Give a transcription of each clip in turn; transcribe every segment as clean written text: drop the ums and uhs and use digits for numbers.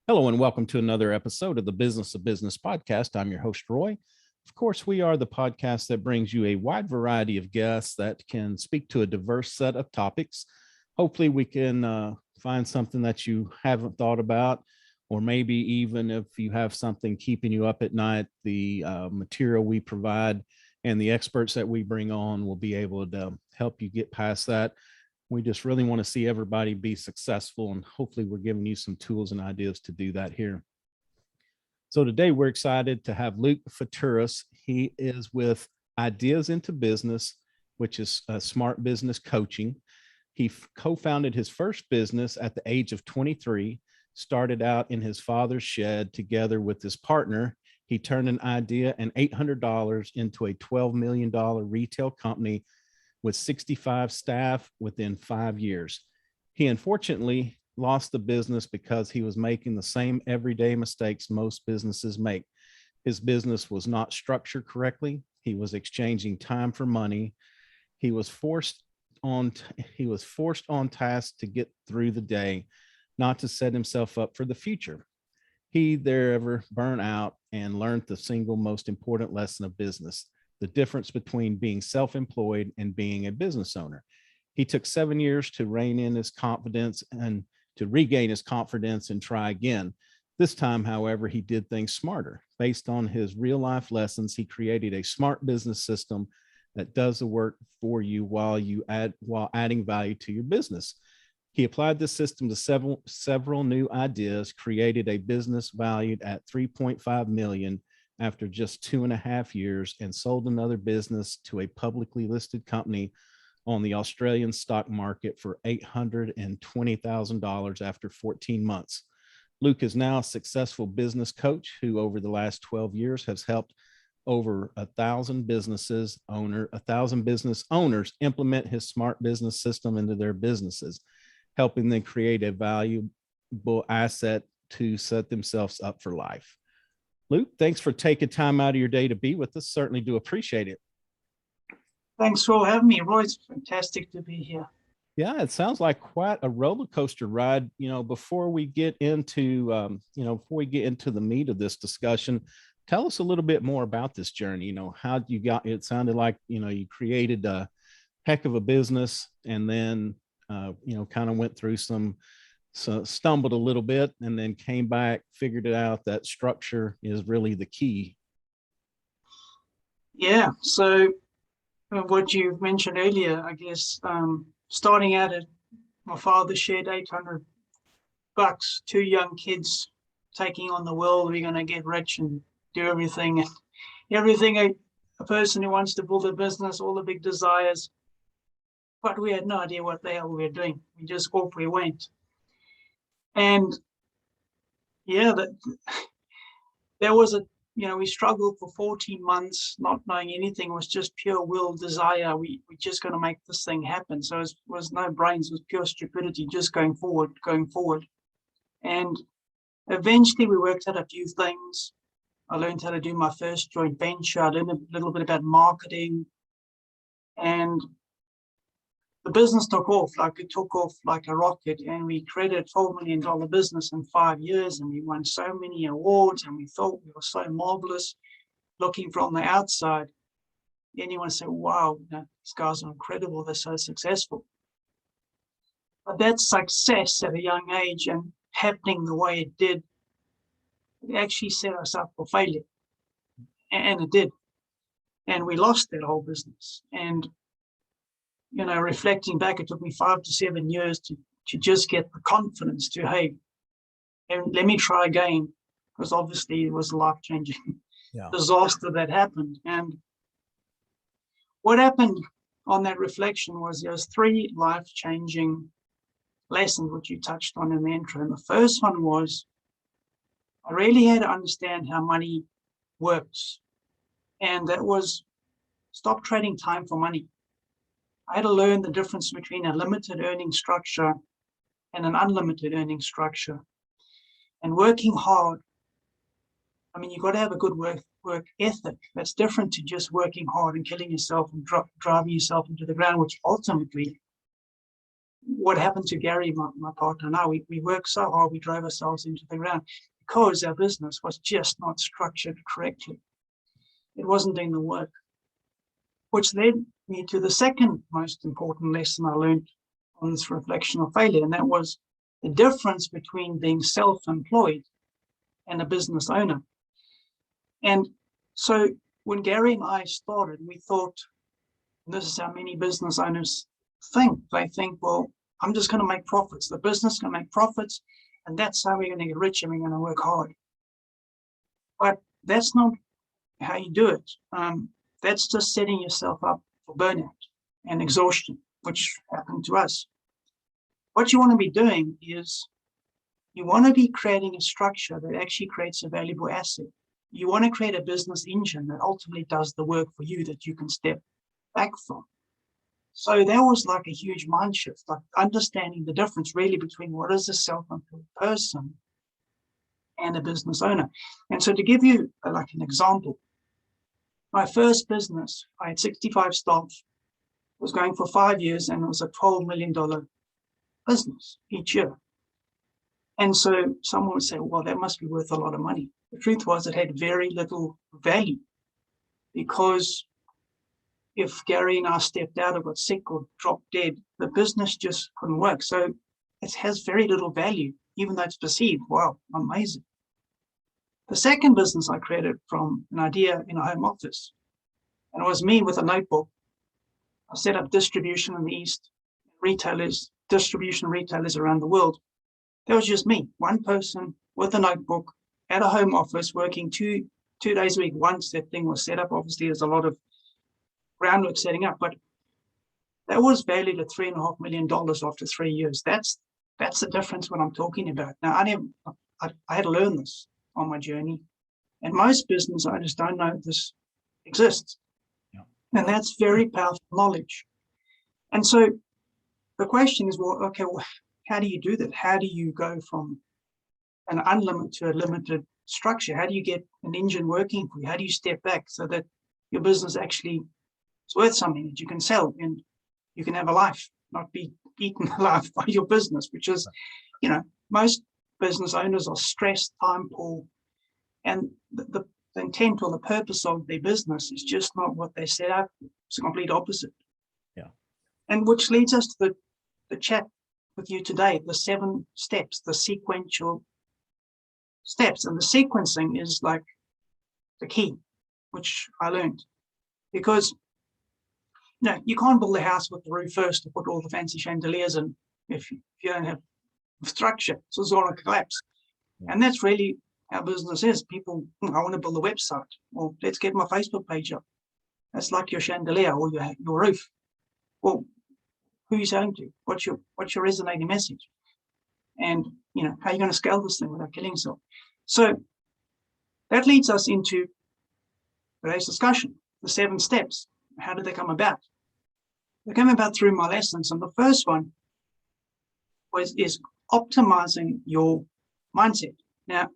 Hello and welcome to another episode of the Business of Business podcast. I'm your host, Roy. Of course, we are the podcast that brings you a wide variety of guests that can speak to a diverse set of topics. Hopefully, we can find something that you haven't thought about, or maybe even if you have something keeping you up at night, the material we provide and the experts that we bring on will be able to help you get past that. We just really want to see everybody be successful, and hopefully we're giving you some tools and ideas to do that here. So today we're excited to have Luke Fatooros. He is with Ideas into Business, which is smart business coaching. He co-founded his first business at the age of 23, started out in his father's shed together with his partner. He turned an idea and $800 into a $12 million retail company with 65 staff within 5 years. He unfortunately lost the business because he was making the same everyday mistakes most businesses make. His business was not structured correctly. He was exchanging time for money. He was forced on task to get through the day, not to set himself up for the future. He thereafter burned out and learned the single most important lesson of business: the difference between being self-employed and being a business owner. He took 7 years to rein in his confidence and to regain his confidence and try again. This time, however, he did things smarter. Based on his real life lessons, he created a smart business system that does the work for you while adding value to your business. He applied this system to several new ideas, created a business valued at $3.5 million after just 2.5 years, and sold another business to a publicly listed company on the Australian stock market for $820,000 after 14 months. Luke is now a successful business coach who over the last 12 years has helped over 1,000 business owners implement his smart business system into their businesses, helping them create a valuable asset to set themselves up for life. Luke, thanks for taking time out of your day to be with us. Certainly do appreciate it. Thanks for having me, Roy. It's fantastic to be here. Yeah, it sounds like quite a roller coaster ride. Before we get into, the meat of this discussion, tell us a little bit more about this journey. How you got, it sounded like, you created a heck of a business and then, kind of went through so stumbled a little bit and then came back, figured it out that structure is really the key. Yeah, so what you mentioned earlier, I guess, starting out at my father's shed, $800, two young kids taking on the world. We're going to get rich and do everything a person who wants to build a business, all the big desires. But we had no idea what the hell we were doing. We just off we went. And yeah, there was we struggled for 14 months, not knowing anything. It was just pure will, desire. We just going to make this thing happen. So it was no brains, it was pure stupidity, just going forward. And eventually we worked out a few things. I learned how to do my first joint venture. I learned a little bit about marketing, and the business took off like a rocket, and we created a $12 million business in 5 years, and we won so many awards, and we thought we were so marvelous. Looking from the outside, anyone said, wow, these guys are incredible, they're so successful. But that success at a young age and happening the way it did, it actually set us up for failure. And it did. And we lost that whole business. And reflecting back, it took me 5 to 7 years to just get the confidence to, hey, and let me try again, because obviously it was a life-changing disaster that happened. And what happened on that reflection was there's 3 life-changing lessons, which you touched on in the intro. And the first one was I really had to understand how money works. And that was stop trading time for money. I had to learn the difference between a limited earning structure and an unlimited earning structure. And working hard, you've got to have a good work ethic. That's different to just working hard and killing yourself and driving yourself into the ground, which ultimately what happened to Gary, my partner now, we worked so hard, we drove ourselves into the ground because our business was just not structured correctly. It wasn't doing the work, which led me to the second most important lesson I learned on this reflection of failure, and that was the difference between being self-employed and a business owner. And so when Gary and I started, we thought, and this is how many business owners think. They think, well, I'm just going to make profits. The business is going to make profits, and that's how we're going to get rich and we're going to work hard. But that's not how you do it. That's just setting yourself up for burnout and exhaustion, which happened to us. What you want to be doing is you want to be creating a structure that actually creates a valuable asset. You want to create a business engine that ultimately does the work for you that you can step back from. So that was like a huge mind shift, like understanding the difference really between what is a self-employed person and a business owner. And so to give you like an example, my first business, I had 65 staff, was going for 5 years, and it was a $12 million business each year. And so someone would say, well, that must be worth a lot of money. The truth was it had very little value, because if Gary and I stepped out or got sick or dropped dead, the business just couldn't work. So it has very little value, even though it's perceived, wow, amazing. The second business I created from an idea in a home office, and it was me with a notebook. I set up distribution in the East, retailers, distribution retailers around the world. That was just me, one person with a notebook at a home office working two days a week. Once that thing was set up, obviously there's a lot of groundwork setting up, but that was valued at $3.5 million after 3 years. That's the difference what I'm talking about. Now, I had to learn this on my journey, and most business owners don't know this exists. Yeah. And that's very powerful knowledge. And so the question is, well, okay, well, how do you do that? How do you go from an unlimited to a limited structure? How do you get an engine working for you? How do you step back so that your business actually is worth something that you can sell and you can have a life, not be eaten alive by your business, which is, most business owners are stressed, time poor, and the intent or the purpose of their business is just not what they set out. It's the complete opposite. Yeah. And which leads us to the chat with you today, the 7 steps, the sequential steps. And the sequencing is like the key, which I learned, because you can't build a house with the roof first to put all the fancy chandeliers in if you don't have structure. So it's all going to collapse. Yeah. And that's really how business is. People, I want to build a website. Well, let's get my Facebook page up. That's like your chandelier or your roof. Well, who are you selling to? What's your resonating message? And how are you going to scale this thing without killing yourself? So that leads us into today's discussion, the 7 steps. How did they come about? They came about through my lessons. And the first one is optimizing your mindset. Now,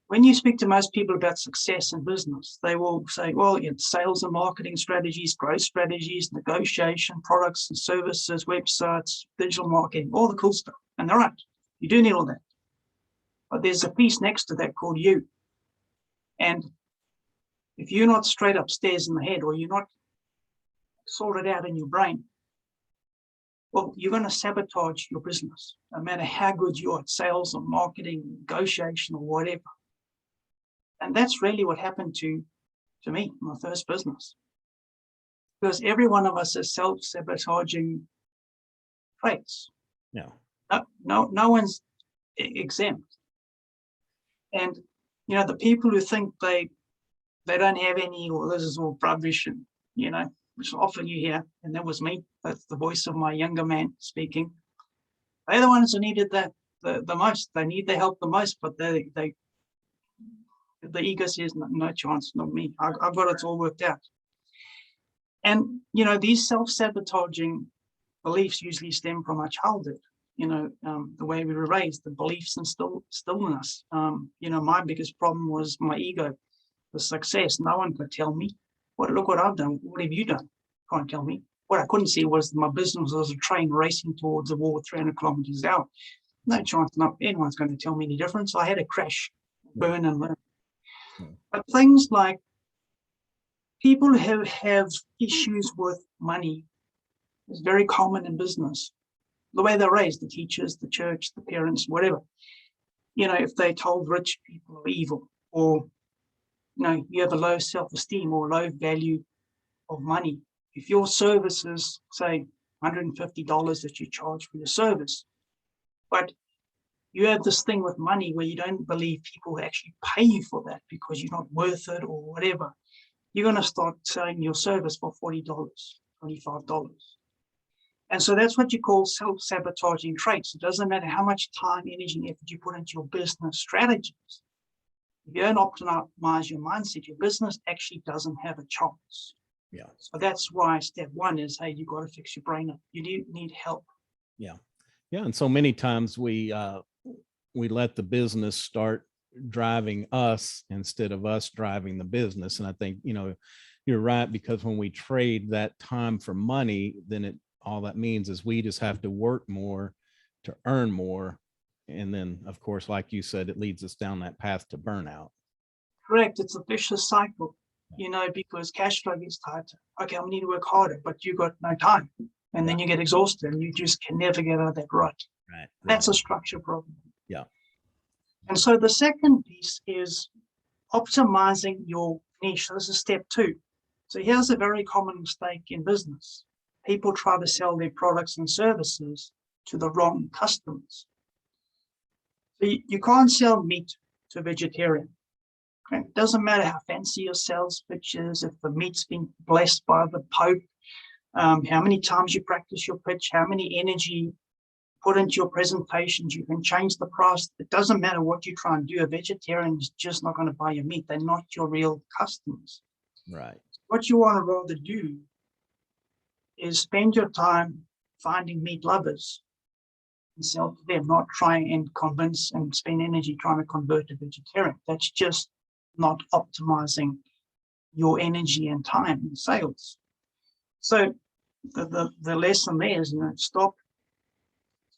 when you speak to most people about success in business, they will say, well, it's sales and marketing strategies, growth strategies, negotiation, products and services, websites, digital marketing, all the cool stuff. And they're right. You do need all that. But there's a piece next to that called you. And if you're not straight upstairs in the head, or you're not sorted out in your brain, well, you're going to sabotage your business, no matter how good you are at sales or marketing, negotiation or whatever. And that's really what happened to me, my first business. Because every one of us has self-sabotaging traits. Yeah. No one's exempt. And, the people who think they don't have any, or this is all rubbish, and, which often you hear, and that was me, that's the voice of my younger man speaking. They're the ones who needed the most. They need the help the most, but the ego says, no chance, not me. I've got it all worked out. And, these self-sabotaging beliefs usually stem from our childhood, the way we were raised, the beliefs instilled in us. My biggest problem was my ego, the success. No one could tell me. Look what I've done. What have you done? Can't tell me. What I couldn't see was my business was a train racing towards the wall at 300 kilometers an hour. No chance, not anyone's going to tell me any difference. I had a crash, burn and learn. But things like people who have issues with money is very common in business. The way they're raised, the teachers, the church, the parents, whatever. You know, if they're told rich people are evil, or you have a low self-esteem or low value of money. If your service is, say, $150 that you charge for your service, but you have this thing with money where you don't believe people will actually pay you for that because you're not worth it or whatever, you're going to start selling your service for $40, $25. And so that's what you call self-sabotaging traits. It doesn't matter how much time, energy, and effort you put into your business strategies. If you don't optimize your mindset, your business actually doesn't have a chance. Yeah. So that's why step one is, hey, you got to fix your brain up. You do need help. Yeah. Yeah. And so many times we let the business start driving us instead of us driving the business. And I think, you're right, because when we trade that time for money, then all that means is we just have to work more to earn more. And then, of course, like you said, it leads us down that path to burnout. Correct. It's a vicious cycle, because cash flow gets tighter. Okay, I need to work harder, but you got no time. And then you get exhausted and you just can never get out of that rut. Right. That's a structure problem. Yeah. And so the second piece is optimizing your niche. So this is step two. So here's a very common mistake in business. People try to sell their products and services to the wrong customers. So you can't sell meat to a vegetarian. Okay? It doesn't matter how fancy your sales pitch is, if the meat's been blessed by the Pope, how many times you practice your pitch, how many energy put into your presentations, you can change the price. It doesn't matter what you try and do. A vegetarian is just not going to buy your meat. They're not your real customers. Right. What you want to rather do is spend your time finding meat lovers and sell to them, not try and convince and spend energy trying to convert a vegetarian. That's just not optimizing your energy and time in sales. So the lesson there is, stop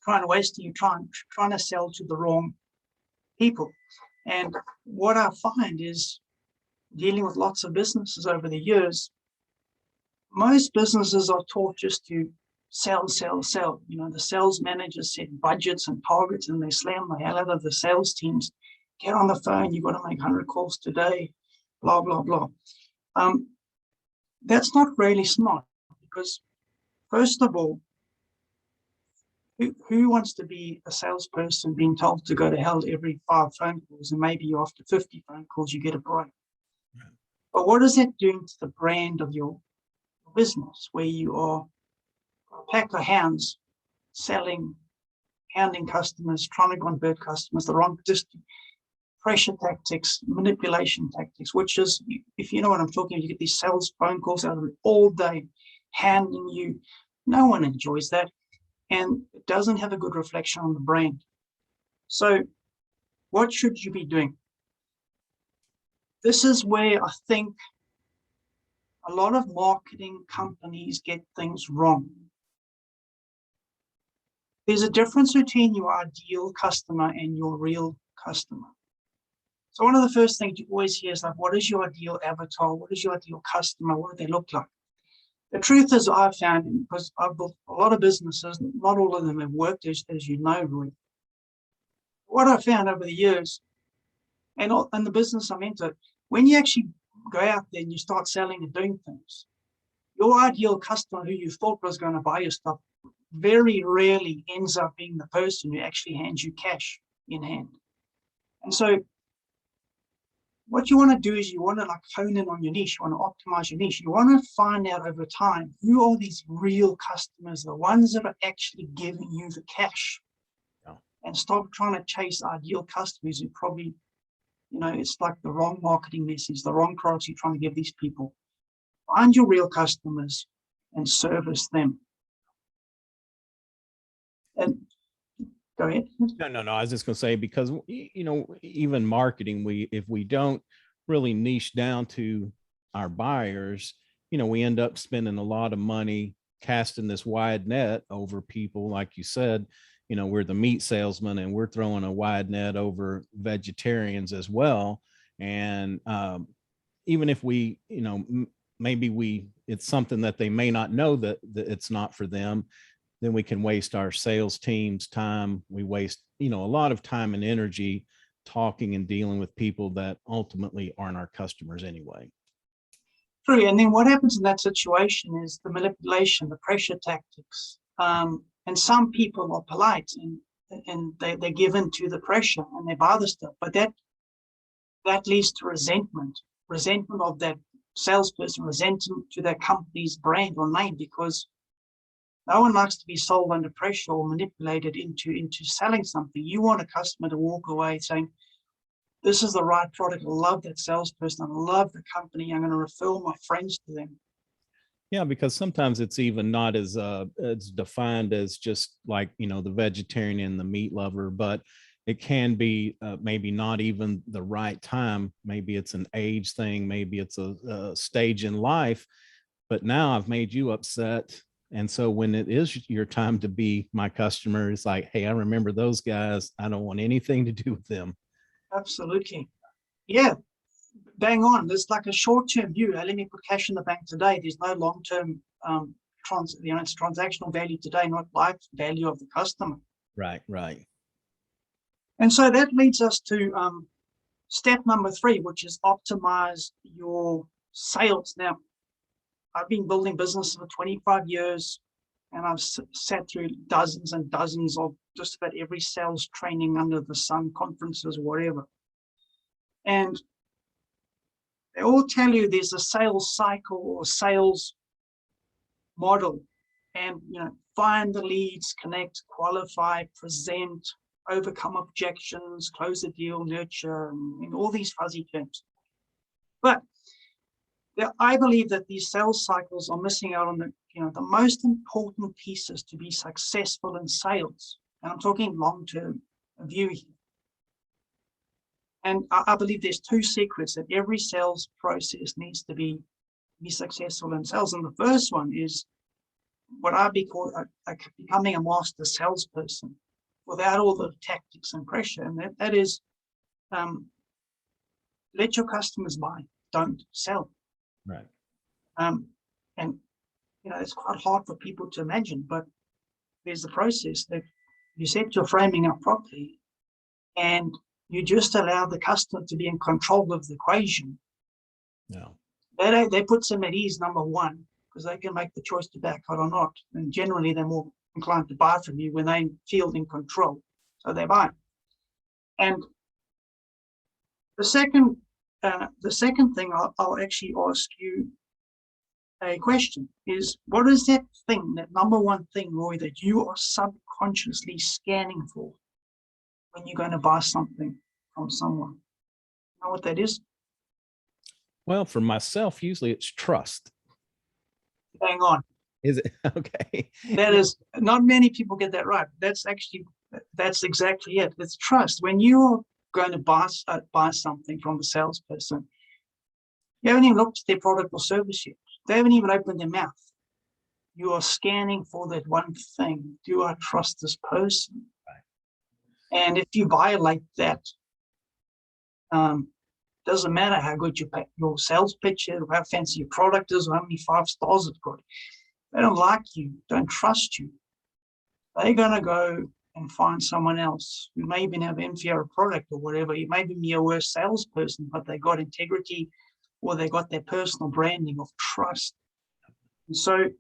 trying to waste your time trying to sell to the wrong people. And what I find is, dealing with lots of businesses over the years, most businesses are taught just to sell. The sales managers set budgets and targets and they slam the hell out of the sales teams. Get on the phone, you've got to make 100 calls today, blah, blah, blah. That's not really smart, because first of all, who wants to be a salesperson being told to go to hell every 5 phone calls, and maybe after 50 phone calls you get a break? Right. But what is that doing to the brand of your business, where you are a pack of hounds selling, hounding customers, trying to convert customers, the wrong, just pressure tactics, manipulation tactics, which is, if you know what I'm talking about, you get these sales phone calls out of it all day, hounding you. No one enjoys that. And it doesn't have a good reflection on the brand. So what should you be doing? This is where I think a lot of marketing companies get things wrong. There's a difference between your ideal customer and your real customer. So one of the first things you always hear is like, what is your ideal avatar? What is your ideal customer? What do they look like? The truth is, I've found, because I've built a lot of businesses, not all of them have worked, as you know, Roy. What I've found over the years, and the business I'm into, when you actually go out there and you start selling and doing things, your ideal customer who you thought was going to buy your stuff very rarely ends up being the person who actually hands you cash in hand. And so what you want to do is you want to hone in on your niche. You want to optimize your niche. You want to find out over time, who are these real customers, the ones that are actually giving you the cash. Yeah. And stop trying to chase ideal customers who probably, it's like the wrong marketing message, the wrong products you're trying to give these people. Find your real customers and service them. And go ahead. No. I was just going to say, because, even marketing, if we don't really niche down to our buyers, we end up spending a lot of money casting this wide net over people, like you said, we're the meat salesman and we're throwing a wide net over vegetarians as well. And even if we, maybe it's something that they may not know that it's not for them, then we can waste our sales team's time. We waste, a lot of time and energy talking and dealing with people that ultimately aren't our customers anyway. True. And then what happens in that situation is the manipulation, the pressure tactics. And some people are polite and they give in to the pressure and they buy the stuff. But that leads to resentment of that salesperson, resentment to that company's brand or name, because no one likes to be sold under pressure or manipulated into selling something. You want a customer to walk away saying, this is the right product. I love that salesperson. I love the company. I'm going to refer my friends to them. Yeah, because sometimes it's even not as it's defined as just like, the vegetarian and the meat lover, but it can be maybe not even the right time. Maybe it's an age thing. Maybe it's a stage in life. But now I've made you upset. And so when it is your time to be my customer, it's like, hey, I remember those guys. I don't want anything to do with them. Absolutely. Yeah, bang on. There's like a short-term view. Let me put cash in the bank today. There's no long-term, it's transactional value today, not life value of the customer. Right, right. And so that leads us to step number 3, which is optimize your sales. Now, I've been building business for 25 years, and I've sat through dozens and dozens of just about every sales training under the sun, conferences, whatever. And they all tell you there's a sales cycle or sales model, and find the leads, connect, qualify, present, overcome objections, close the deal, nurture, and all these fuzzy terms. But I believe that these sales cycles are missing out on the most important pieces to be successful in sales. And I'm talking long-term view here. And I believe there's 2 secrets that every sales process needs to be successful in sales. And the first one is what I'd be called becoming a master salesperson without all the tactics and pressure. And that is let your customers buy, don't sell. Right. And it's quite hard for people to imagine, but there's the process that you set your framing up properly and you just allow the customer to be in control of the equation. No. That puts them at ease, number one, because they can make the choice to back out or not. And generally, they're more inclined to buy from you when they feel in control. So they buy. And the second thing I'll actually ask you a question is, what is that thing, that number one thing, Roy, that you are subconsciously scanning for when you're going to buy something from someone? You know what that is? Well, for myself, usually it's trust. Hang on. Is it? Okay. That is, not many people get that right. That's exactly it. It's trust. When you're going to buy something from the salesperson, you haven't even looked at their product or service yet. They haven't even opened their mouth. You are scanning for that one thing. Do I trust this person? Right. And if you violate that, doesn't matter how good your sales pitch is, or how fancy your product is, or how many 5 stars it's got. They don't like you, don't trust you. They're going to go and find someone else who may even have an inferior product or whatever. You may be a worse salesperson, but they got integrity, or they got their personal branding of trust. And so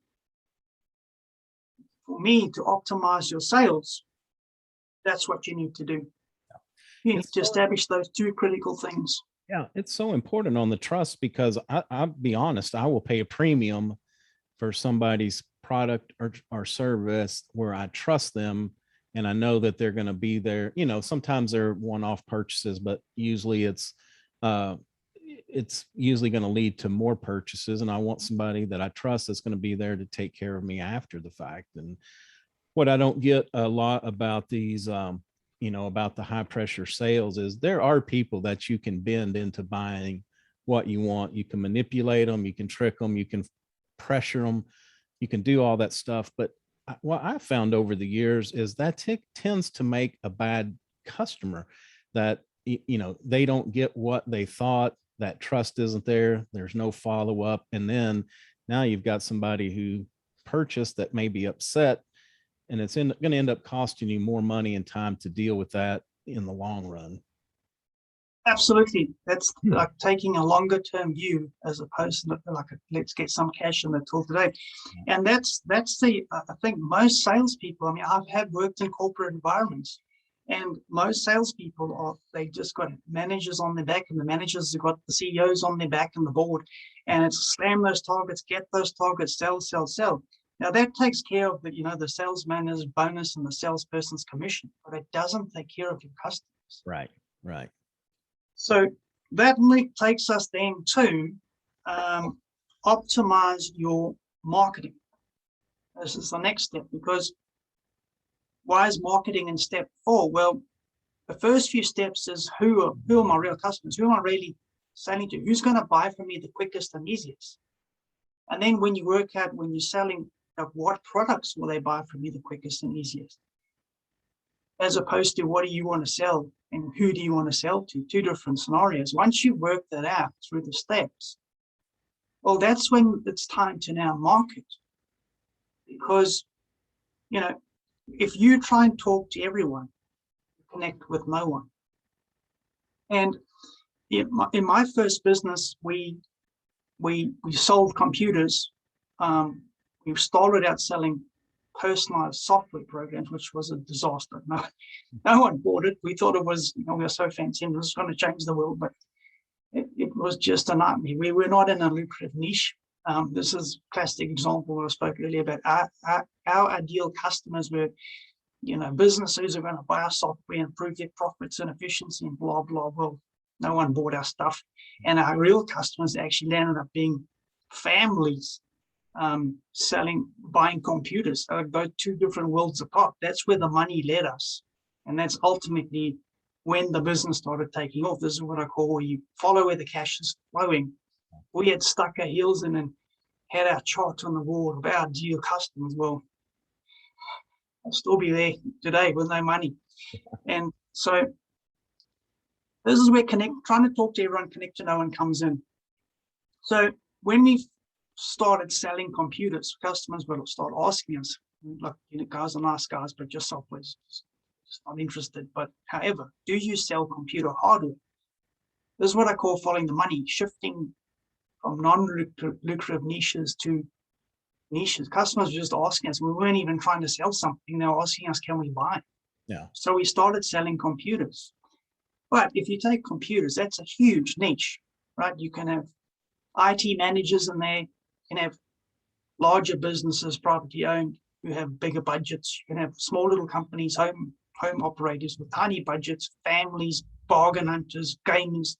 for me, to optimize your sales, that's what you need to do. You need to establish those 2 critical things. Yeah, it's so important on the trust, because I'll be honest, I will pay a premium for somebody's product or service where I trust them and I know that they're going to be there. Sometimes they're one-off purchases, but usually it's usually going to lead to more purchases. And I want somebody that I trust that's going to be there to take care of me after the fact. And what I don't get a lot about these, about the high pressure sales is there are people that you can bend into buying what you want. You can manipulate them, you can trick them, you can pressure them. you can do all that stuff. But what I found over the years is that tends to make a bad customer, that, they don't get what they thought, that trust isn't there. There's no follow up. And then now you've got somebody who purchased that may be upset, and it's going to end up costing you more money and time to deal with that in the long run. Absolutely. That's like taking a longer term view as opposed to like let's get some cash in the till today. And that's the I think most salespeople, I mean, I have worked in corporate environments, and most salespeople they just got managers on their back, and the managers have got the CEOs on their back and the board, and it's slam those targets, get those targets, sell, sell, sell. Now that takes care of the salesman's bonus and the salesperson's commission, but it doesn't take care of your customers. Right, right. So that takes us then to optimize your marketing. This is the next step, because why is marketing in step 4? Well, the first few steps is who are my real customers? Who am I really selling to? Who's going to buy from me the quickest and easiest? And then when you work out, when you're selling, what products will they buy from you the quickest and easiest? As opposed to what do you want to sell and who do you want to sell to? Two different scenarios. Once you work that out through the steps, well, that's when it's time to now market. Because, if you try and talk to everyone, you connect with no one. And in my first business, we sold computers. We started out selling personalized software programs, which was a disaster. No one bought it. We thought it was, we were so fancy and it was going to change the world, but it was just a nightmare. We were not in a lucrative niche. This is a classic example I spoke earlier about. Our ideal customers were, businesses who are going to buy our software, improve their profits and efficiency and blah, blah. Well, no one bought our stuff. And our real customers actually ended up being families buying computers. Those two different worlds apart. That's where the money led us. And that's ultimately when the business started taking off. This is what I call where you follow where the cash is flowing. We had stuck our heels in and had our chart on the wall of our ideal customers. Well, I'll still be there today with no money. And so this is where trying to talk to everyone, connect to no one comes in. So when we started selling computers, customers will start asking us, like, guys are nice guys, but your software is just not interested. But however, do you sell computer hardware? This is what I call following the money, shifting from non-lucrative niches to niches. Customers were just asking us, we weren't even trying to sell something. They were asking us, can we buy? Yeah. So we started selling computers. But if you take computers, that's a huge niche, right? You can have IT managers in there, you can have larger businesses, property owned, who have bigger budgets. You can have small little companies, home operators with tiny budgets, families, bargain hunters, gamers.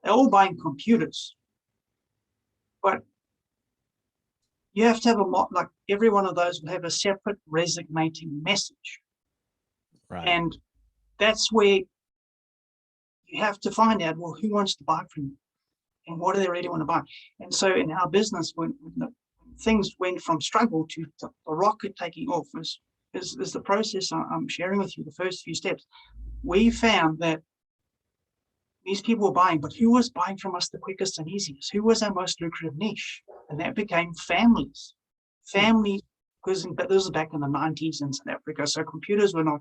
They're all buying computers. But you have to have like every one of those will have a separate resonating message. Right. And that's where you have to find out, well, who wants to buy from you and what do they really want to buy? And so in our business, when things went from struggle to the rocket taking off is the process I'm sharing with you, the first few steps. We found that these people were buying, but who was buying from us the quickest and easiest? Who was our most lucrative niche? And that became families. Families, because this was back in the 90s in South Africa, so computers were not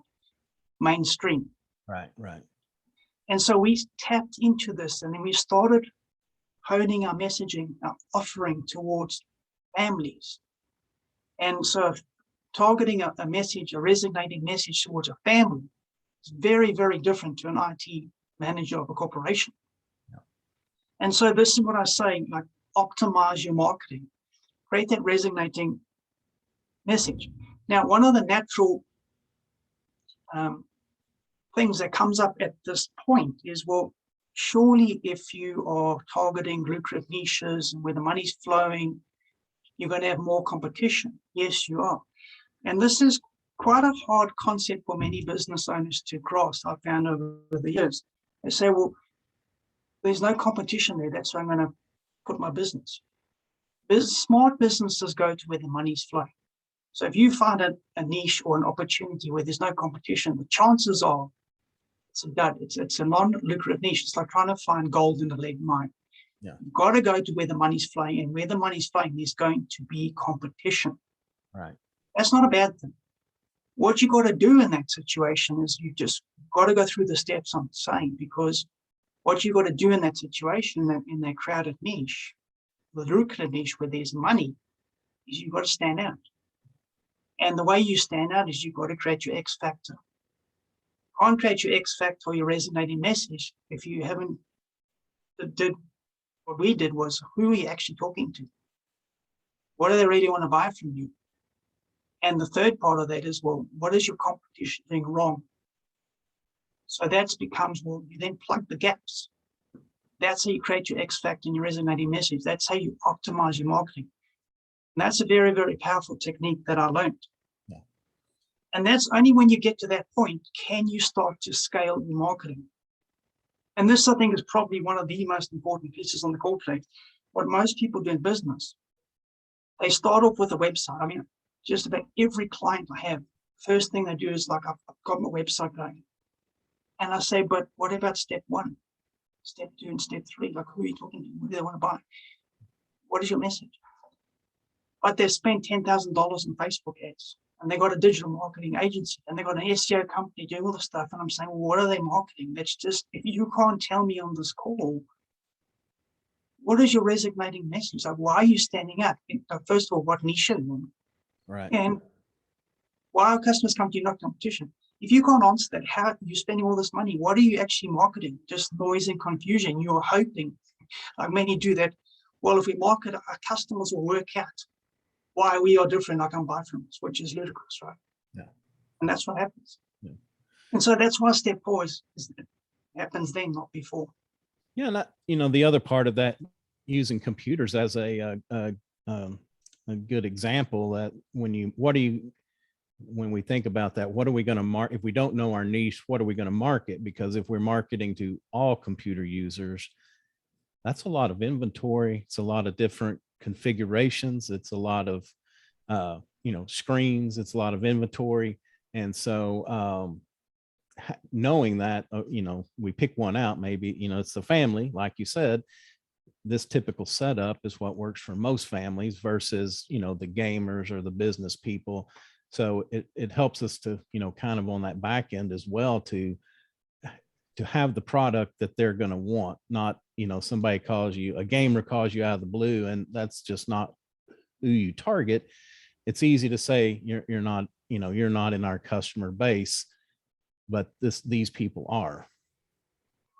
mainstream. Right, right. And so we tapped into this, and then we started honing our messaging, our offering towards families. And so targeting a message, a resonating message towards a family is very, very different to an IT manager of a corporation. Yeah. And so this is what I say, like, optimize your marketing, create that resonating message. Now, one of the natural things that comes up at this point is, well, surely if you are targeting lucrative niches and where the money's flowing, you're going to have more competition. Yes, you are. And this is quite a hard concept for many business owners to grasp, I've found over the years. They say, well, there's no competition there, that's where I'm going to put my business. Smart businesses go to where the money's flowing. So if you find a niche or an opportunity where there's no competition, the chances are it's a dud. It's a non-lucrative niche. It's like trying to find gold in a lead mine. Yeah. You've got to go to where the money's flowing, and where the money's flowing, there's going to be competition. Right. That's not a bad thing. What you got to do in that situation is you just got to go through the steps I'm saying, because what you got to do in that situation, in that crowded niche, the lucrative niche where there's money, is you've got to stand out. And the way you stand out is you've got to create your X factor. You can't create your X factor or your resonating message if you haven't did what we did was, who are you actually talking to? What do they really want to buy from you? And the third part of that is, well, what is your competition doing wrong? So that becomes, well, you then plug the gaps. That's how you create your X factor and your resonating message. That's how you optimize your marketing. And that's a very, very powerful technique that I learned. Yeah. And that's only when you get to that point, can you start to scale your marketing. And this, I think, is probably one of the most important pieces on the call today. What most people do in business, they start off with a website. I mean, just about every client I have, first thing they do is like, I've got my website going. And I say, but what about step 1, step 2, and step 3? Like, who are you talking to? What do they want to buy? What is your message? But they've spent $10,000 in Facebook ads, and they got a digital marketing agency, and they got an SEO company doing all the stuff. And I'm saying, well, what are they marketing? That's just, if you can't tell me on this call, what is your resonating message? Like, why are you standing out? First of all, what niche are you in? Right. And why are customers come to you, not competition? If you can't answer that, how are you spending all this money? What are you actually marketing? Just noise and confusion. You're hoping, like many do that. Well, if we market, our customers will work out why we are different. I can buy from us, which is ludicrous, right? Yeah. And that's what happens. Yeah. And so that's why step 4 is happens then, not before. Yeah. And the other part of that, using computers as a good example, that when we think about that, what are we going to market? If we don't know our niche, what are we going to market? Because if we're marketing to all computer users, that's a lot of inventory. It's a lot of different configurations. It's a lot of, screens. It's a lot of inventory. And so knowing that, we pick one out, maybe, it's the family, like you said, this typical setup is what works for most families versus, the gamers or the business people. So it helps us to, kind of on that back end as well, to have the product that they're going to want, not, a gamer calls you out of the blue, and that's just not who you target. It's easy to say you're not in our customer base, but these people are.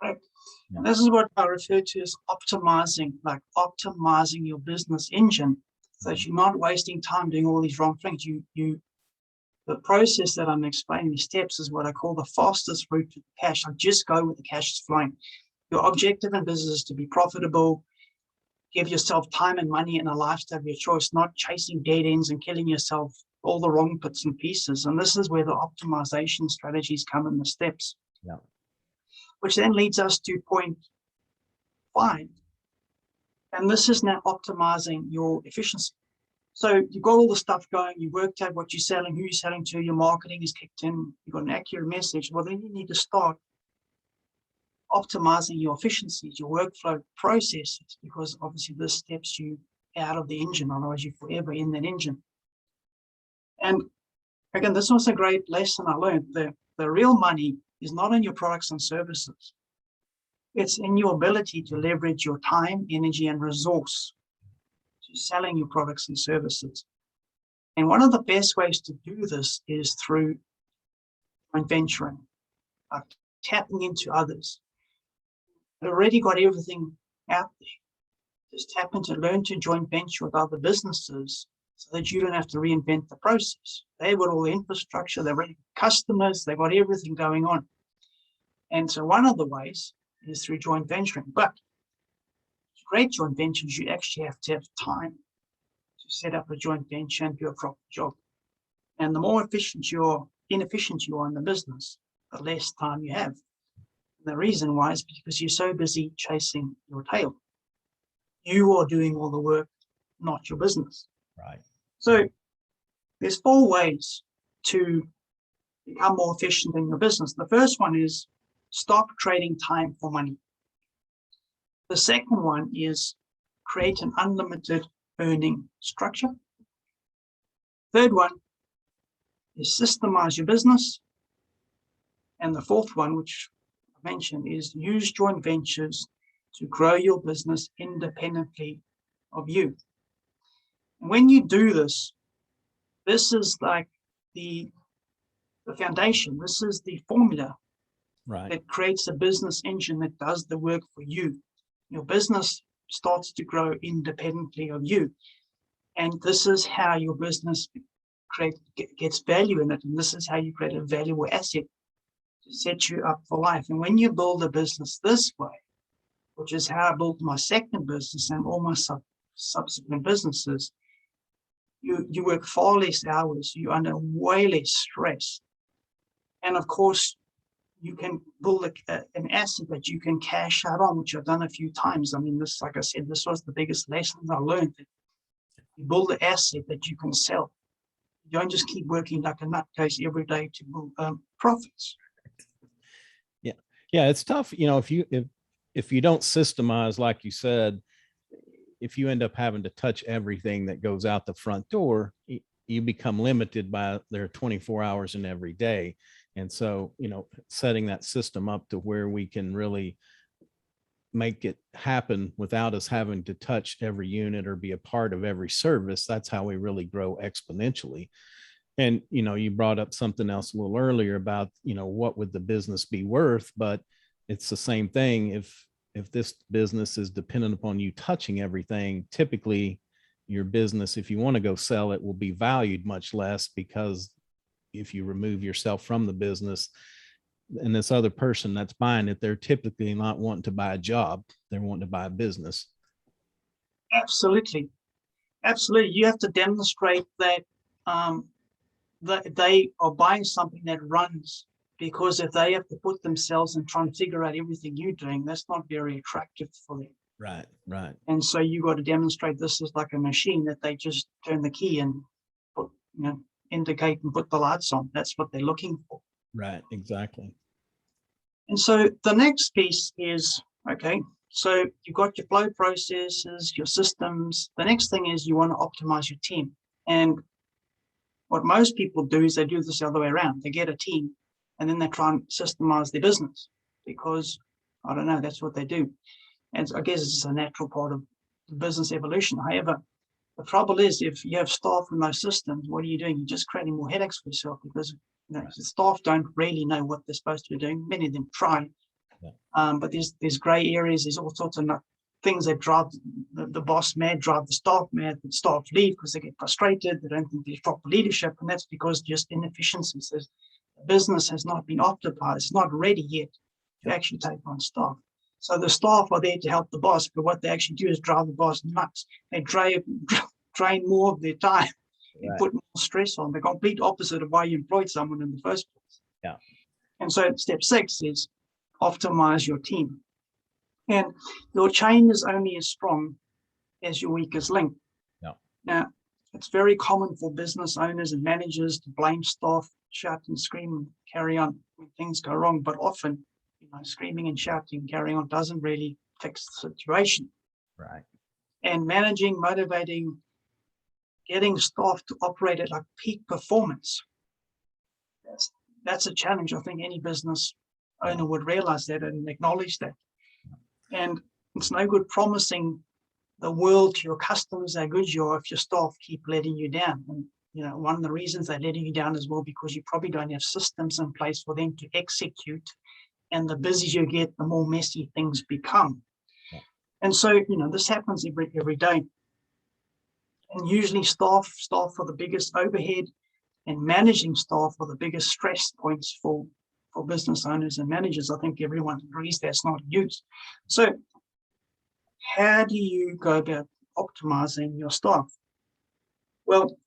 Right. Yeah. This is what I refer to as optimizing your business engine, so that you're not wasting time doing all these wrong things. The process that I'm explaining, the steps, is what I call the fastest route to cash. I just go with the cash is flowing. Your objective in business is to be profitable, give yourself time and money and a lifestyle of your choice, not chasing dead ends and killing yourself, all the wrong bits and pieces. And this is where the optimization strategies come in the steps. Yeah. Which then leads us to point 5. And this is now optimizing your efficiency. So you've got all the stuff going, you worked out what you're selling, who you're selling to, your marketing is kicked in, you've got an accurate message. Well, then you need to start optimizing your efficiencies, your workflow processes, because obviously this steps you out of the engine, otherwise you're forever in that engine. And again, this was a great lesson I learned. The real money is not in your products and services. It's in your ability to leverage your time, energy, and resource to selling your products and services. And one of the best ways to do this is through joint venturing, like tapping into others. You've already got everything out there. Just tap into, learn to joint venture with other businesses so that you don't have to reinvent the process. They've got all the infrastructure, they've got customers, they've got everything going on. And so one of the ways is through joint venturing. But to create joint ventures, you actually have to have time to set up a joint venture and do a proper job. And the more inefficient you are in the business, the less time you have. And the reason why is because you're so busy chasing your tail. You are doing all the work. not your business. Right. So there's 4 ways to become more efficient in your business. The first one is stop trading time for money. The second one is create an unlimited earning structure. Third one is systemize your business. And the fourth one, which I mentioned, is use joint ventures to grow your business independently of you. And when you do this, this is like the foundation. This is the formula that creates a business engine that does the work for you. Your business starts to grow independently of you. And this is how your business gets value in it. And this is how you create a valuable asset to set you up for life. And when you build a business this way, which is how I built my second business and all my subsequent businesses, you work far less hours, you're under way less stress. And of course, you can build an asset that you can cash out on, which I've done a few times. I mean, this, like I said, this was the biggest lesson I learned. That you build an asset that you can sell. You don't just keep working like a nutcase every day to build profits. Yeah, it's tough. If you don't systemize, like you said, if you end up having to touch everything that goes out the front door, you become limited by their 24 hours in every day. And so, setting that system up to where we can really make it happen without us having to touch every unit or be a part of every service, that's how we really grow exponentially. And, you brought up something else a little earlier about, what would the business be worth? But it's the same thing. If this business is dependent upon you touching everything, typically your business, if you want to go sell it, will be valued much less, because if you remove yourself from the business and this other person that's buying it, they're typically not wanting to buy a job. They're wanting to buy a business. Absolutely. Absolutely. You have to demonstrate that that they are buying something that runs, because if they have to put themselves and try and figure out everything you're doing, that's not very attractive for them. Right. And so you got to demonstrate this is like a machine that they just turn the key and put, indicate and put the lights on. That's what they're looking for. Right, exactly. And so the next piece is, okay, so you've got your flow processes, your systems. The next thing is you want to optimize your team. And what most people do is they do this the other way around. They get a team and then they try and systemize their business, because, I don't know, that's what they do. And I guess it's just a natural part of the business evolution. However, the trouble is, if you have staff with no systems, what are you doing? You're just creating more headaches for yourself, because the staff don't really know what they're supposed to be doing. Many of them try, but there's gray areas. There's all sorts of things that drive the boss mad, drive the staff mad. The staff leave because they get frustrated. They don't think there's proper leadership, and that's because just inefficiencies. The business has not been optimized. It's not ready yet to actually take on staff. So the staff are there to help the boss, but what they actually do is drive the boss nuts. They drain more of their time and put more stress on. The complete opposite of why you employed someone in the first place. Yeah. And so step 6 is optimize your team. And your chain is only as strong as your weakest link. Yeah. Now, it's very common for business owners and managers to blame staff, shout and scream and carry on when things go wrong, but often screaming and shouting, carrying on doesn't really fix the situation. Right. And managing, motivating, getting staff to operate at like peak performance, that's a challenge. I think any business owner would realize that and acknowledge that. And it's no good promising the world to your customers how good you are if your staff keep letting you down. And one of the reasons they're letting you down is, well, because you probably don't have systems in place for them to execute. And the busier you get, the more messy things become. Yeah. And so, this happens every day. And usually staff are the biggest overhead, and managing staff are the biggest stress points for business owners and managers. I think everyone agrees that's not used. So how do you go about optimizing your staff? Well,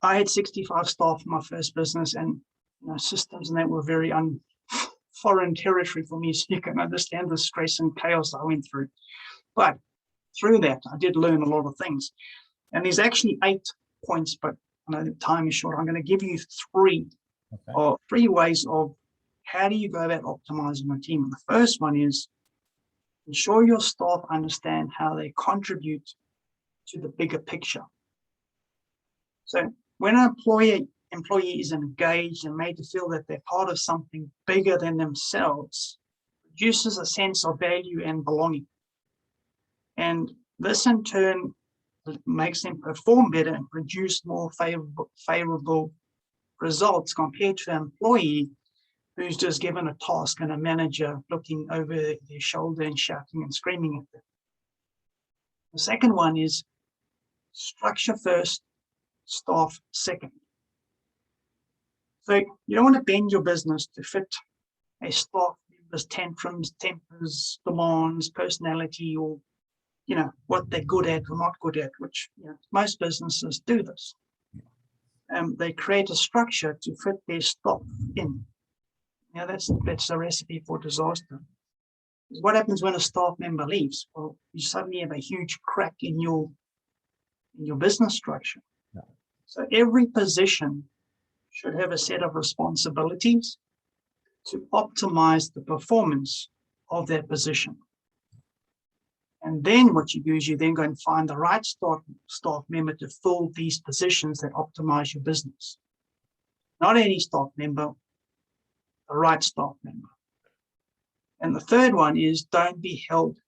I had 65 staff in my first business, and systems and that were very foreign territory for me, so you can understand the stress and chaos I went through. But through that, I did learn a lot of things. And there's actually 8 points, but I know the time is short. I'm going to give you three ways of how do you go about optimizing your team. And the first one is ensure your staff understand how they contribute to the bigger picture. So when an employee is engaged and made to feel that they're part of something bigger than themselves, produces a sense of value and belonging. And this in turn makes them perform better and produce more favorable results compared to an employee who's just given a task and a manager looking over their shoulder and shouting and screaming at them. The second one is structure first, staff second. So you don't want to bend your business to fit a staff member's tantrums, tempers, demands, personality, or what they're good at or not good at, which most businesses do this. They create a structure to fit their staff in. That's a recipe for disaster. What happens when a staff member leaves? Well, you suddenly have a huge crack in your business structure. Yeah. So every position should have a set of responsibilities to optimize the performance of that position. And then what you do is you then go and find the right staff member to fill these positions that optimize your business. Not any staff member, the right staff member. And the third one is don't be held to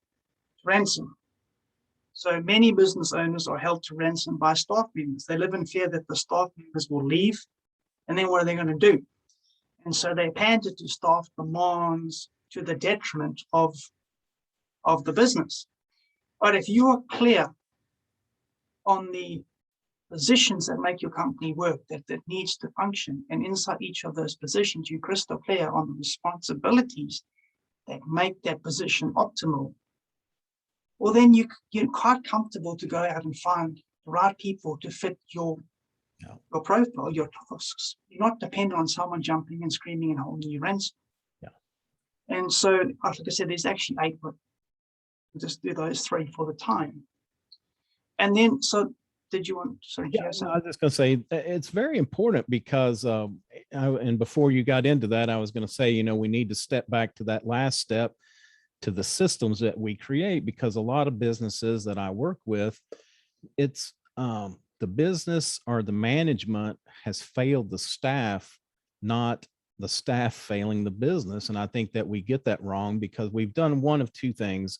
ransom. So many business owners are held to ransom by staff members. They live in fear that the staff members will leave, and then what are they going to do? And so they pander to staff demands to the detriment of the business. But if you are clear on the positions that make your company work, that needs to function, and inside each of those positions, you're crystal clear on the responsibilities that make that position optimal, well, then you're quite comfortable to go out and find the right people to fit your profile, your tasks. You're not dependent on someone jumping and screaming and holding you ransom. Yeah. And so, like I said, there's actually 8, but we'll just do those 3 for the time. And then, so did you want? Sorry, yeah, no, I was just going to say it's very important because, and before you got into that, I was going to say, we need to step back to that last step, to the systems that we create, because a lot of businesses that I work with, it's the business or the management has failed the staff, not the staff failing the business. And I think that we get that wrong because we've done one of 2 things.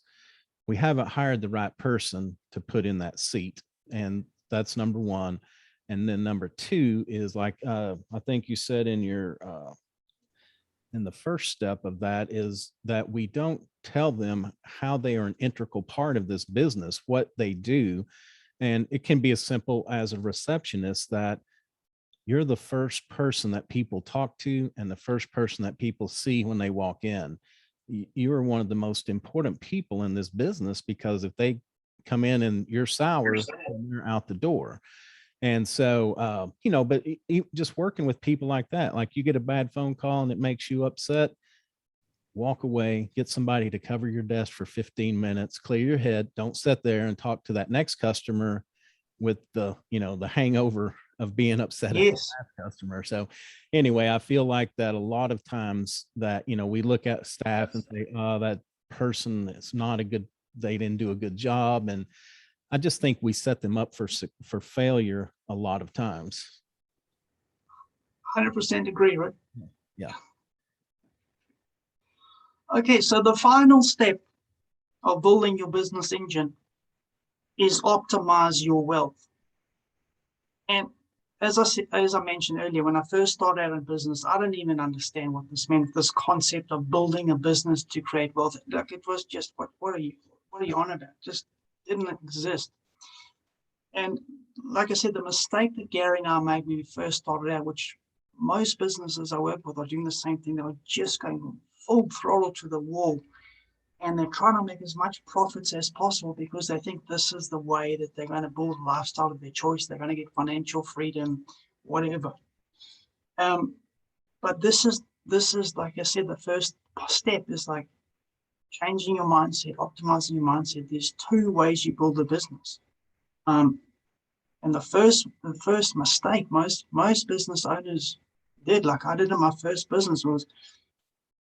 We haven't hired the right person to put in that seat. And that's number 1. And then number 2 is like, I think you said in your, in the first step of that is that we don't tell them how they are an integral part of this business, what they do. And it can be as simple as a receptionist, that you're the first person that people talk to and the first person that people see when they walk in. You are one of the most important people in this business, because if they come in and you're sour, you're out the door. And so, but just working with people like that, like you get a bad phone call and it makes you upset, walk away, get somebody to cover your desk for 15 minutes, clear your head. Don't sit there and talk to that next customer with the hangover of being upset at the last customer. So anyway, I feel like that a lot of times that, we look at staff and say, oh, that person is not they didn't do a good job. And I just think we set them up for failure a lot of times. 100% agree, right? Yeah. Okay, so the final step of building your business engine is optimize your wealth. And as I mentioned earlier, when I first started out in business, I didn't even understand what this meant, this concept of building a business to create wealth. Like, it was just, what are you on about? Just didn't exist. And like I said, the mistake that Gary and I made when we first started out, which most businesses I work with are doing the same thing, they were just going full throttle to the wall. And they're trying to make as much profits as possible because they think this is the way that they're going to build a lifestyle of their choice. They're going to get financial freedom, whatever. But this is, like I said, the first step is like changing your mindset, optimizing your mindset. There's 2 ways you build a business. And the first mistake most business owners did, like I did in my first business, was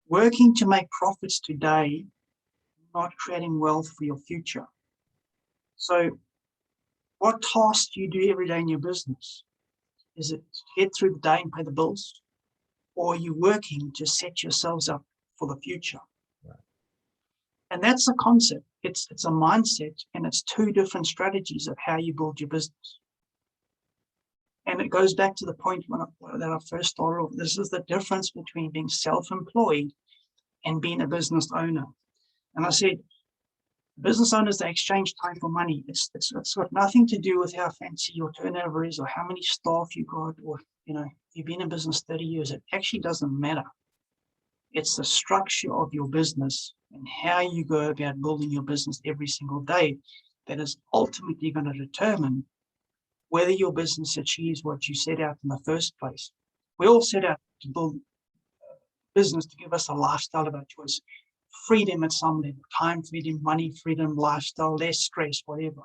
working to make profits today, not creating wealth for your future. So what tasks do you do every day in your business? Is it to get through the day and pay the bills? Or are you working to set yourselves up for the future? Right. And that's a concept. It's a mindset, and it's two different strategies of how you build your business. And it goes back to the point that I first started off. This is the difference between being self-employed and being a business owner. And I said, business owners, they exchange time for money. It's got nothing to do with how fancy your turnover is or how many staff you got, or, you've been in business 30 years. It actually doesn't matter. It's the structure of your business and how you go about building your business every single day that is ultimately going to determine whether your business achieves what you set out in the first place. We all set out to build a business to give us a lifestyle of our choice, freedom at some level, time freedom, money freedom, lifestyle, less stress, whatever.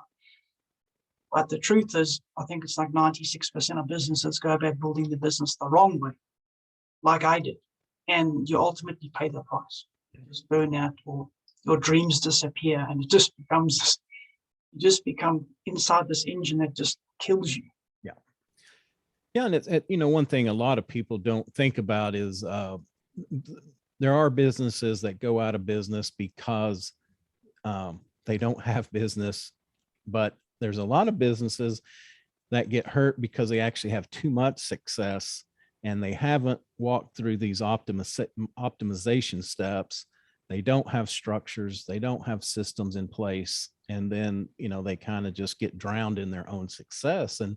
But the truth is, I think it's like 96% of businesses go about building the business the wrong way, like I did. And you ultimately pay the price. You just burn out, or your dreams disappear, and it just becomes this, you just become inside this engine that just kills you. Yeah. Yeah. And one thing a lot of people don't think about is there are businesses that go out of business because they don't have business, but there's a lot of businesses that get hurt because they actually have too much success and they haven't walked through these optimization steps. They don't have structures, they don't have systems in place. And then, they kind of just get drowned in their own success. And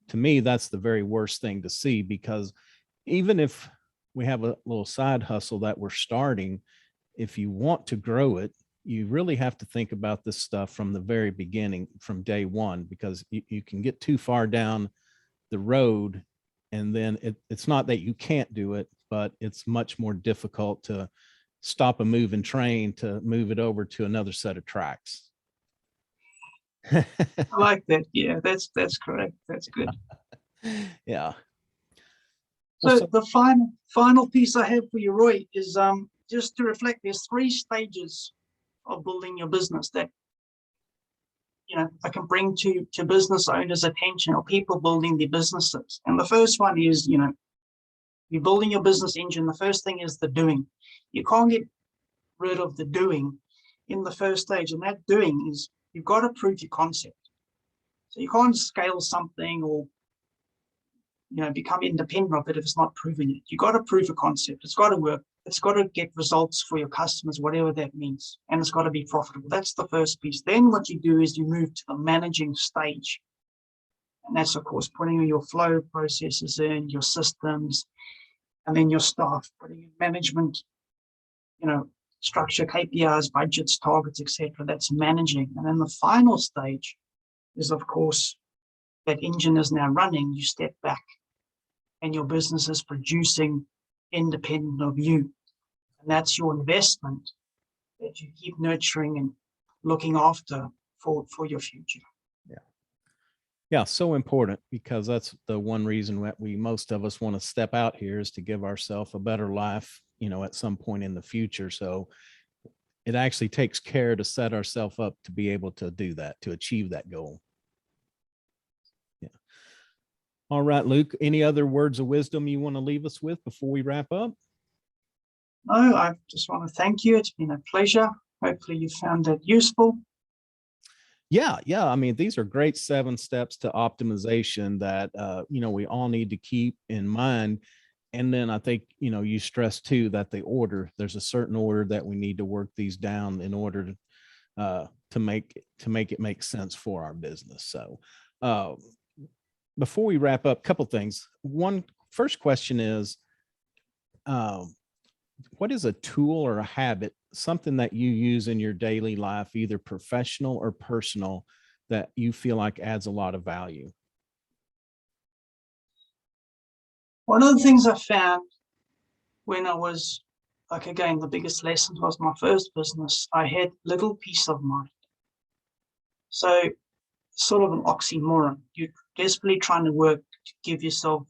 to me, that's the very worst thing to see, because even if we have a little side hustle that we're starting, if you want to grow it, you really have to think about this stuff from the very beginning, from day one, because you can get too far down the road. And then it's not that you can't do it, but it's much more difficult to stop a moving train to move it over to another set of tracks. I like that. Yeah, that's correct. That's good. Yeah. So the final piece I have for you, Roy, is just to reflect. There's 3 stages of building your business that I can bring to business owners' attention, or people building their businesses. And the first one is, you're building your business engine. The first thing is the doing. You can't get rid of the doing in the first stage, and that doing is you've got to prove your concept. So you can't scale something or become independent of it if it's not proving it. You've got to prove a concept. It's got to work. It's got to get results for your customers, whatever that means. And it's got to be profitable. That's the first piece. Then what you do is you move to the managing stage. And that's, of course, putting your flow processes in, your systems, and then your staff, putting in management, structure, KPIs, budgets, targets, etc. That's managing. And then the final stage is, of course, that engine is now running. You step back and your business is producing independent of you. And that's your investment that you keep nurturing and looking after for your future. Yeah. Yeah. So important, because that's the one reason that most of us want to step out here, is to give ourselves a better life, at some point in the future. So it actually takes care to set ourselves up to be able to do that, to achieve that goal. Yeah. All right, Luke, any other words of wisdom you want to leave us with before we wrap up? No, I just want to thank you. It's been a pleasure. Hopefully you found it useful. Yeah. I mean, these are great 7 steps to optimization that, we all need to keep in mind. And then I think, you stress too, that there's a certain order that we need to work these down in order to make it make sense for our business. So before we wrap up, a couple things. First question is, what is a tool or a habit, something that you use in your daily life, either professional or personal, that you feel like adds a lot of value? One of the things I found when I was, the biggest lesson was my first business, I had little peace of mind. So sort of an oxymoron. desperately trying to work to give yourself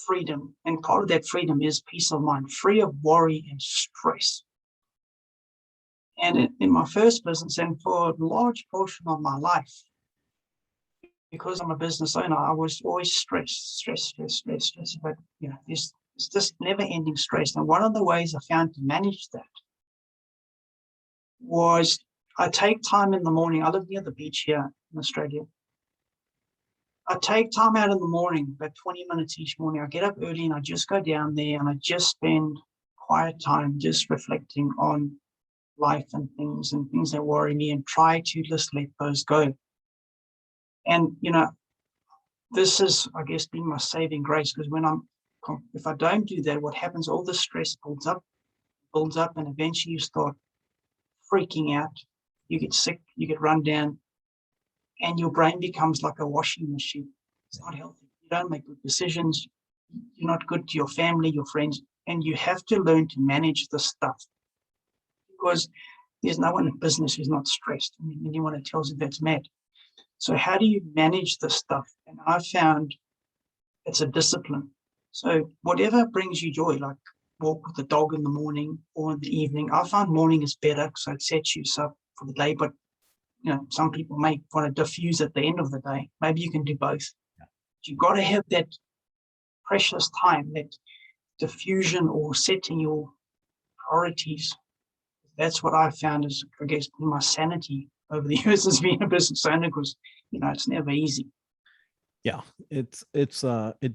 freedom. And part of that freedom is peace of mind, free of worry and stress. And in my first business, and for a large portion of my life, because I'm a business owner, I was always stressed. But there's this never-ending stress. And one of the ways I found to manage that was I take time in the morning. I live near the beach here in Australia. I take time out in the morning, about 20 minutes each morning. I get up early and I just go down there and I just spend quiet time just reflecting on life and things that worry me, and try to just let those go. And, this is, I guess, been my saving grace, because if I don't do that, what happens, all the stress builds up, and eventually you start freaking out. You get sick, you get run down, and your brain becomes like a washing machine. It's not healthy. You don't make good decisions. You're not good to your family, your friends, and you have to learn to manage the stuff, because there's no one in business who's not stressed. I mean, anyone that tells you that's mad. So how do you manage the stuff? And I found it's a discipline. So whatever brings you joy, like walk with the dog in the morning or in the evening. I find morning is better because it sets you up for the day. But some people may want to diffuse at the end of the day. Maybe you can do both. Yeah. You've got to have that precious time, that diffusion, or setting your priorities. That's what I found is, I guess, my sanity over the years as being a business owner, because it's never easy. Yeah, it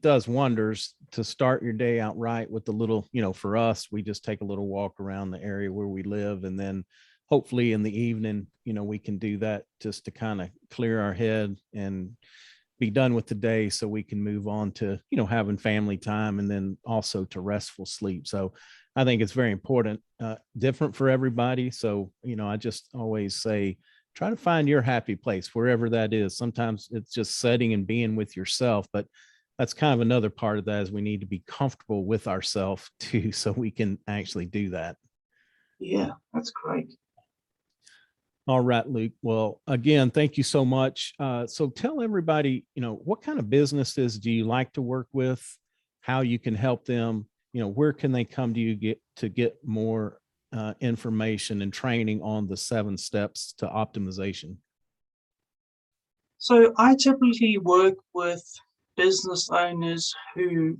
does wonders to start your day out right with a little, for us, we just take a little walk around the area where we live, and then hopefully in the evening, we can do that just to kind of clear our head and be done with the day, so we can move on to, having family time, and then also to restful sleep. So I think it's very important, different for everybody. So, I just always say, try to find your happy place, wherever that is. Sometimes it's just sitting and being with yourself, but that's kind of another part of that, is we need to be comfortable with ourselves too, so we can actually do that. Yeah, that's great. All right, Luke. Well, again, thank you so much. So tell everybody, what kind of businesses do you like to work with, how you can help them, where can they come to you to get more information and training on the 7 steps to optimization? So I typically work with business owners who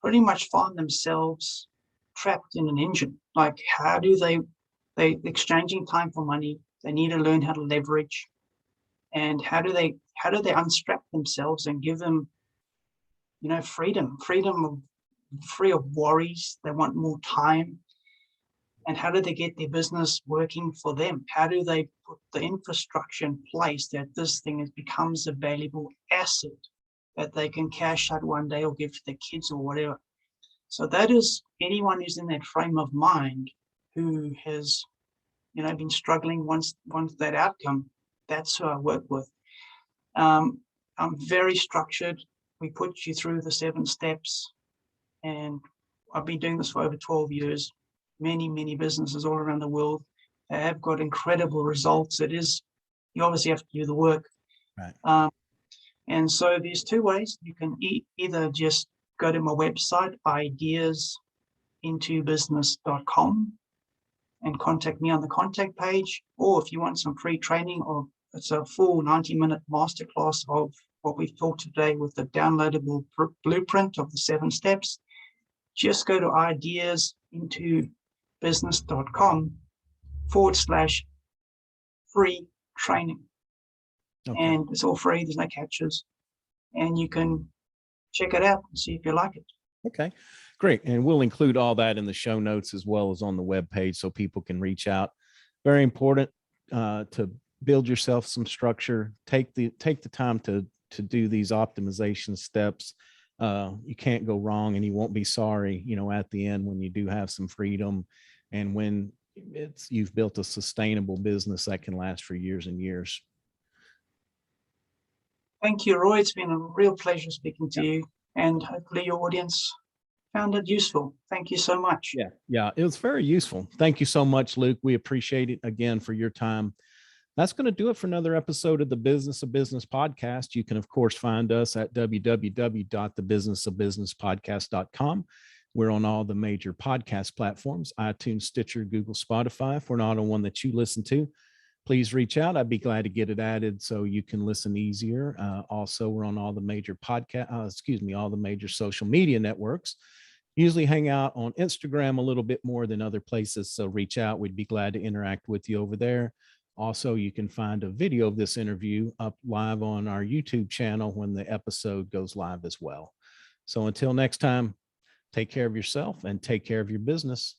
pretty much find themselves trapped in an engine. Like, how do they exchanging time for money? They need to learn how to leverage, and how do they unstrap themselves and give them, freedom free of worries. They want more time. And how do they get their business working for them? How do they put the infrastructure in place that this thing becomes a valuable asset that they can cash out one day or give to their kids or whatever? So that is anyone who's in that frame of mind, who has, been struggling once that outcome. That's who I work with. I'm very structured. We put you through the 7 steps, and I've been doing this for over 12 years. Many businesses all around the world have got incredible results. You obviously have to do the work. Right. And so there's 2 ways. You can either just go to my website, ideasintobusiness.com, and contact me on the contact page. Or if you want some free training, it's a full 90-minute masterclass of what we've talked today with the downloadable blueprint of the 7 steps, just go to ideasintobusiness.com/free training. Okay. And it's all free. There's no catches. And you can check it out and see if you like it. Okay, great. And we'll include all that in the show notes as well as on the webpage, so people can reach out. Very important to build yourself some structure. Take the time to do these optimization steps. You can't go wrong, and you won't be sorry, at the end, when you do have some freedom, and when you've built a sustainable business that can last for years and years. Thank you, Roy. It's been a real pleasure speaking to you, and hopefully your audience found it useful. Thank you so much. Yeah, it was very useful. Thank you so much, Luke. We appreciate it again for your time. That's going to do it for another episode of the Business of Business podcast. You can, of course, find us at www.thebusinessofbusinesspodcast.com. We're on all the major podcast platforms, iTunes, Stitcher, Google, Spotify. If we're not on one that you listen to, please reach out. I'd be glad to get it added so you can listen easier. Also, we're on all the major all the major social media networks. Usually hang out on Instagram a little bit more than other places. So reach out. We'd be glad to interact with you over there. Also, you can find a video of this interview up live on our YouTube channel when the episode goes live as well. So until next time, take care of yourself and take care of your business.